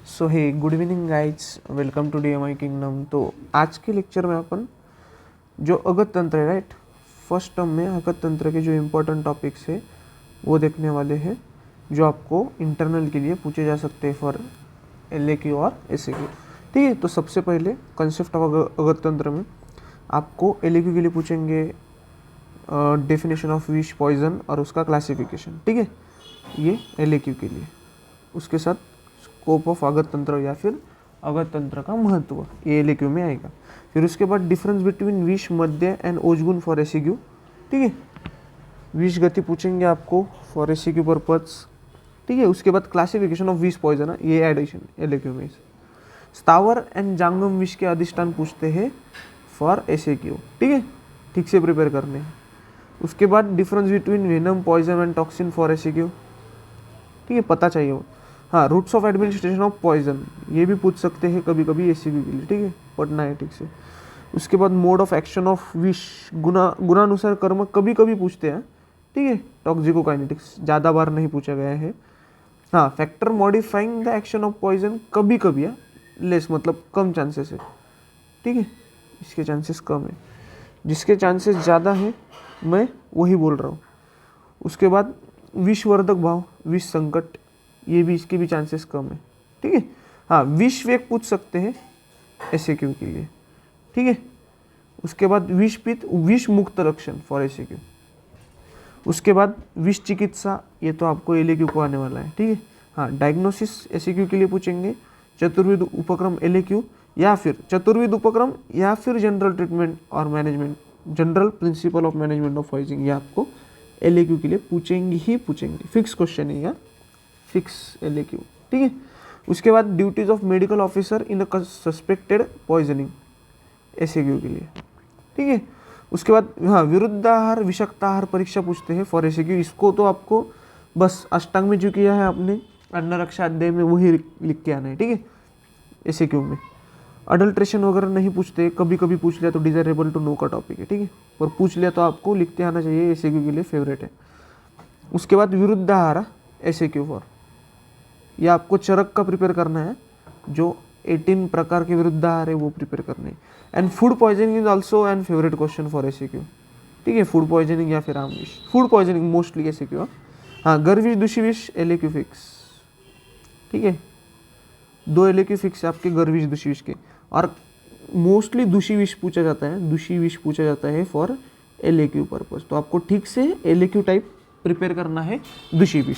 So hey good evening guides, welcome to DMI kingdom. तो आज के लेक्चर में अपन जो अगत तंत्र है, राइट, फर्स्ट टर्म में अगत तंत्र के जो इम्पोर्टेंट टॉपिक्स है वो देखने वाले हैं, जो आपको इंटरनल के लिए पूछे जा सकते हैं फॉर LAQ और SAQ। ठीक है, तो सबसे पहले कंसेप्ट ऑफ अगत तंत्र में आपको LAQ के लिए पूछेंगे डेफिनेशन ऑफ विश, पॉइजन और उसका क्लासिफिकेशन। ठीक है, ये LAQ के लिए। उसके साथ स्कोप ऑफ अगत तंत्र या फिर अगत तंत्र का महत्व, ये LAQ में आएगा। फिर उसके बाद डिफरेंस बिटवीन विश, मध्य एंड ओजगुण फॉर SAQ। ठीक है, विश गति पूछेंगे आपको फॉर SAQ पर्पज। ठीक है, उसके बाद क्लासिफिकेशन ऑफ विश, पॉइजन, ये एडिशन LAQ में। स्थावर एंड जांगम विश के अधिष्ठान पूछते हैं फॉर SAQ। ठीक है, ठीक से प्रिपेयर करने हैं। उसके बाद difference between venom, poison and toxin for SAQ। ठीक है, पता चाहिए वो। हाँ, routes of administration of poison, ये भी पूछ सकते हैं कभी कभी SAQ के लिए। ठीक है, पढ़ना है ठीक से। उसके बाद मोड ऑफ एक्शन ऑफ विश, गुणानुसार कर्म कभी कभी पूछते हैं। ठीक है, टॉक्सिकोकाइनेटिक्स ज़्यादा बार नहीं पूछा गया है। हाँ, factor modifying the action of poison कभी कभी है, लेस मतलब कम चांसेस है। ठीक है, इसके चांसेस कम है, जिसके चांसेस ज़्यादा है मैं वही बोल रहा हूँ। उसके बाद विषवर्धक भाव, विष संकट, ये भी, इसके भी चांसेस कम है। ठीक है, हाँ, विष वेग पूछ सकते हैं SAQ के लिए। ठीक है, उसके बाद विष पित्त, विष मुक्त लक्षण फॉर SAQ। उसके बाद विष चिकित्सा, ये तो आपको LAQ को आने वाला है। ठीक है, हाँ, डायग्नोसिस SAQ के लिए पूछेंगे। चतुर्विध उपक्रम LAQ, या फिर चतुर्विध उपक्रम या फिर जनरल ट्रीटमेंट और management, general principle of management of poisoning, ये आपको LAQ के लिए पूछेंगे ही पूछेंगे। फिक्स क्वेश्चन है, या फिक्स LAQ। ठीक है, उसके बाद duties of medical officer in a suspected poisoning, SAQ के लिए। ठीक है, उसके बाद हाँ, विरुद्धाहार, विषाक्ताहार परीक्षा पूछते हैं फॉर SAQ। इसको तो आपको बस अष्टांग में जो किया है आपने अन्न रक्षा अध्याय में, वही लिख के आना है। ठीक है, SAQ में अडल्ट्रेशन वगैरह नहीं पूछते, कभी कभी पूछ लिया तो डिजायरेबल टू नो का टॉपिक है। ठीक है, पर पूछ लिया तो आपको लिखते आना चाहिए, SAQ के लिए फेवरेट है। उसके बाद विरुद्धाहार SAQ फॉर, या आपको चरक का प्रिपेयर करना है, जो 18 प्रकार के विरुद्धाहार है वो प्रिपेयर करने हैं। And food poisoning is also an favourite question for SAQ। ठीक है, फूड पॉइजनिंग या फिर आम विष, फूड पॉइजनिंग मोस्टली SAQ। हाँ, गर्विश, दुषिविष, LAQ फिक्स। ठीक है, 2 LAQ फिक्स आपके गर्विश, दुषिविष के। और मोस्टली दुषिविष पूछा जाता है, दुषिविष पूछा जाता है फॉर LAQ पर्पज। तो आपको ठीक से LAQ टाइप प्रिपेयर करना है, दुषिविष।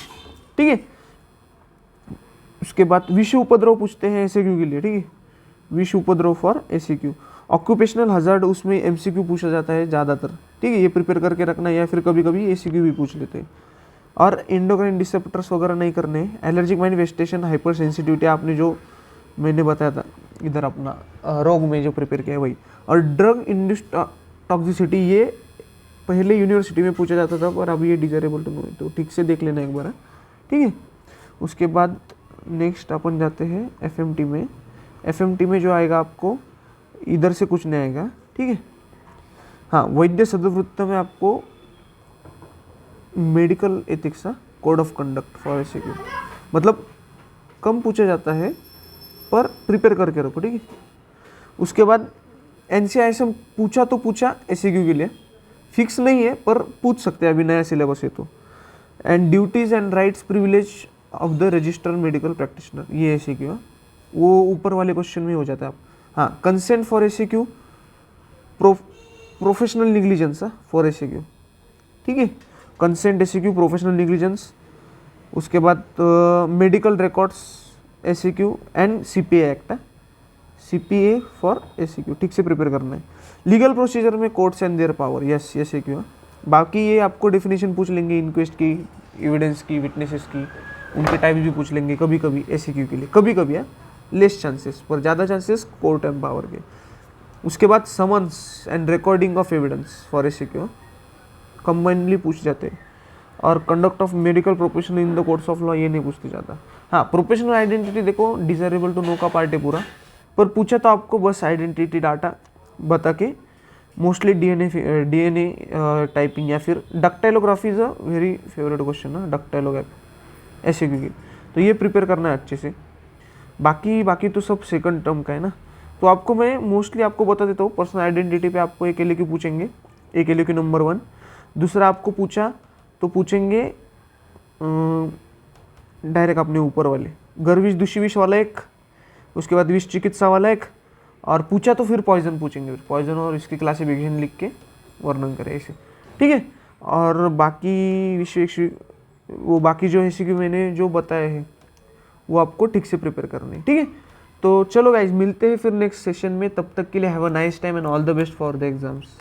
ठीक है, उसके बाद विष उपद्रव पूछते हैं SAQ के लिए। ठीक है, विष उपद्रव फॉर SAQ। ऑक्यूपेशनल हजार्ड, उसमें MCQ पूछा जाता है ज़्यादातर। ठीक है, ये प्रिपेयर करके रखना है, या फिर कभी कभी SAQ भी पूछ लेते हैं। और एंडोक्राइन डिसेप्टर्स वगैरह नहीं करने। एलर्जिक मैनिफेस्टेशन, हाइपर सेंसिटिविटी, आपने जो मैंने बताया था इधर अपना रोग में जो प्रिपेयर किया है वही। और ड्रग इंड्यूस्ड टॉक्सिसिटी, ये पहले यूनिवर्सिटी में पूछा जाता था, पर अभी ये डिजायरेबल टू नो है, तो ठीक से देख लेना एक बार। ठीक है, उसके बाद नेक्स्ट अपन जाते हैं FMT में। FMT में जो आएगा आपको इधर से कुछ नहीं आएगा। ठीक है, हाँ, वैद्य सदवृत्त में आपको medical ethics, code of conduct for SAQ, मतलब कम पूछा जाता है पर प्रिपेयर करके रखो। ठीक है, उसके बाद NCISM पूछा तो पूछा SAQ के लिए, फिक्स नहीं है पर पूछ सकते हैं, अभी नया सिलेबस है तो। And duties and rights, privilege of the registered medical practitioner, ये SAQ, वो ऊपर वाले क्वेश्चन में हो जाता है आप। हाँ, consent for SAQ, professional negligence for SAQ। ठीक है, कंसेंट SAQ, प्रोफेशनल निग्लिजेंस। उसके बाद medical records SAQ and CPA act, CPA for SAQ, ठीक से प्रिपेयर करना है। लीगल प्रोसीजर में courts and their power, yes SAQ। बाकी ये आपको डेफिनेशन पूछ लेंगे, इनक्वेस्ट की, एविडेंस की, विटनेसेस की, उनके टाइप्स भी पूछ लेंगे कभी कभी SAQ के लिए। कभी कभी है, लेस चांसेस, पर ज़्यादा चांसेस कोर्ट एंड पावर के। उसके बाद summons and recording of evidence for SAQ combinedly पूछ जाते हैं। और conduct of medical profession in the courts of law, ये नहीं पूछते ज़्यादा। हाँ, प्रोफेशनल आइडेंटिटी देखो, डिजायरेबल टू नो का पार्ट है पूरा, पर पूछा तो आपको बस आइडेंटिटी डाटा बता के, मोस्टली DNA टाइपिंग, या फिर dactylography is a very favourite question ना, डक्टाइलोग्राफी SAQ की, तो ये प्रिपेयर करना है अच्छे से। बाकी बाकी तो सब सेकंड टर्म का है ना। तो आपको मैं मोस्टली आपको बता देता हूँ, पर्सनल आइडेंटिटी पे आपको एक एल पूछेंगे, एक एल नंबर 1। दूसरा आपको पूछा तो पूछेंगे डायरेक्ट अपने ऊपर वाले गर्विश दुशिविश वाला एक, उसके बाद विष चिकित्सा वाला एक, और पूछा तो फिर पॉइजन पूछेंगे, फिर पॉइजन और इसकी क्लासिफिकेशन लिख के वर्णन करें ऐसे, ठीक है। और बाकी विषय वो बाकी जो है कि मैंने जो बताया है वो आपको ठीक से प्रिपेयर करना है, ठीक है। तो चलो गाइज, मिलते हैं फिर नेक्स्ट सेशन में, तब तक के लिए have a nice time and all the best for the exams.